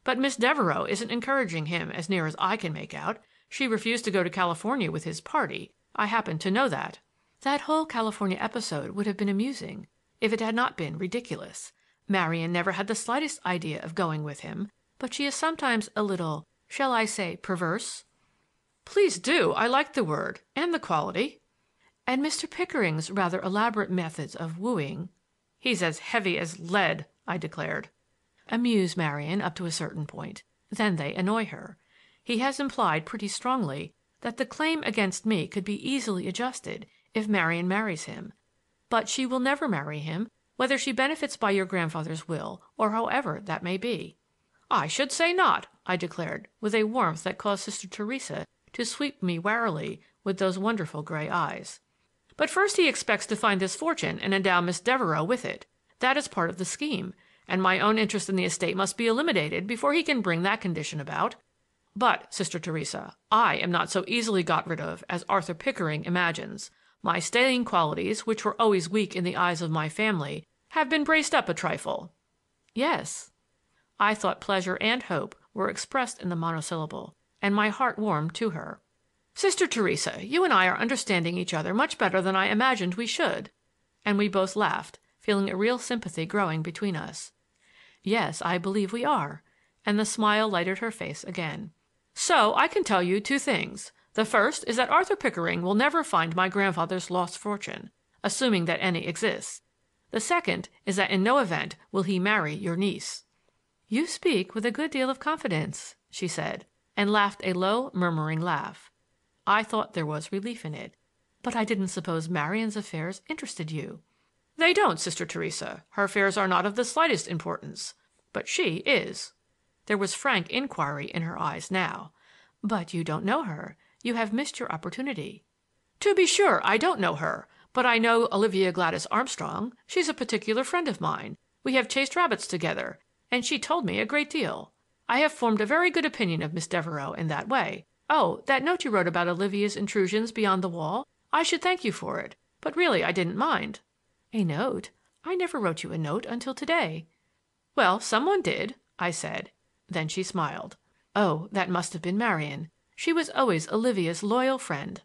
But Miss Devereux isn't encouraging him as near as I can make out. She refused to go to California with his party. I happen to know that." That whole California episode would have been amusing if it had not been ridiculous. Marian never had the slightest idea of going with him, but she is sometimes a little, shall I say, perverse? "Please do. I like the word and the quality." "And Mr. Pickering's rather elaborate methods of wooing—" "He's as heavy as lead," I declared. "Amuse Marian up to a certain point. Then they annoy her. He has implied pretty strongly that the claim against me could be easily adjusted if Marian marries him. But she will never marry him, whether she benefits by your grandfather's will or however that may be." "I should say not," I declared with a warmth that caused Sister Theresa to sweep me warily with those wonderful gray eyes. "But first he expects to find this fortune and endow Miss Devereux with it. That is part of the scheme, and my own interest in the estate must be eliminated before he can bring that condition about. But, Sister Theresa, I am not so easily got rid of as Arthur Pickering imagines. My staying qualities, which were always weak in the eyes of my family, have been braced up a trifle." "Yes." I thought pleasure and hope were expressed in the monosyllable, and my heart warmed to her. "Sister Theresa, you and I are understanding each other much better than I imagined we should." And we both laughed, feeling a real sympathy growing between us. "Yes, I believe we are," and the smile lighted her face again. "So I can tell you two things. The first is that Arthur Pickering will never find my grandfather's lost fortune, assuming that any exists. The second is that in no event will he marry your niece." "You speak with a good deal of confidence," she said, and laughed a low, murmuring laugh. I thought there was relief in it. "But I didn't suppose Marian's affairs interested you." "They don't, Sister Theresa. Her affairs are not of the slightest importance. But she is." There was frank inquiry in her eyes now. "But you don't know her. You have missed your opportunity." "To be sure, I don't know her. But I know Olivia Gladys Armstrong. She's a particular friend of mine. We have chased rabbits together, and she told me a great deal. I have formed a very good opinion of Miss Devereux in that way. Oh, that note you wrote about Olivia's intrusions beyond the wall, I should thank you for it. But really I didn't mind." "A note? I never wrote you a note until today." "Well, someone did," I said. Then she smiled. "Oh, that must have been Marian. She was always Olivia's loyal friend."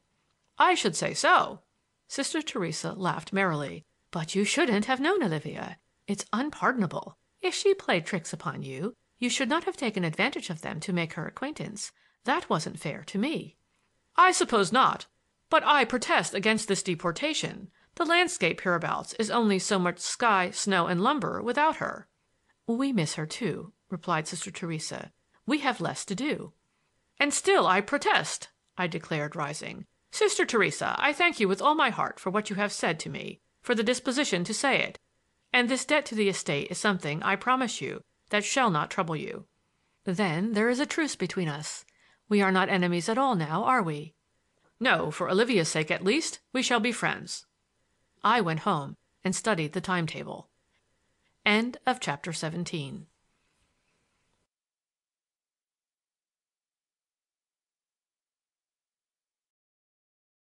"I should say so." Sister Theresa laughed merrily. "But you shouldn't have known Olivia. It's unpardonable. If she played tricks upon you, you should not have taken advantage of them to make her acquaintance. That wasn't fair to me." "I suppose not. But I protest against this deportation. The landscape hereabouts is only so much sky, snow, and lumber without her." "We miss her, too," replied Sister Theresa. "We have less to do." "And still I protest," I declared, rising. "Sister Theresa, I thank you with all my heart for what you have said to me, for the disposition to say it. And this debt to the estate is something, I promise you, that shall not trouble you." "Then there is a truce between us. We are not enemies at all now, are we?" "No, for Olivia's sake at least, we shall be friends." I went home and studied the timetable. End of chapter 17.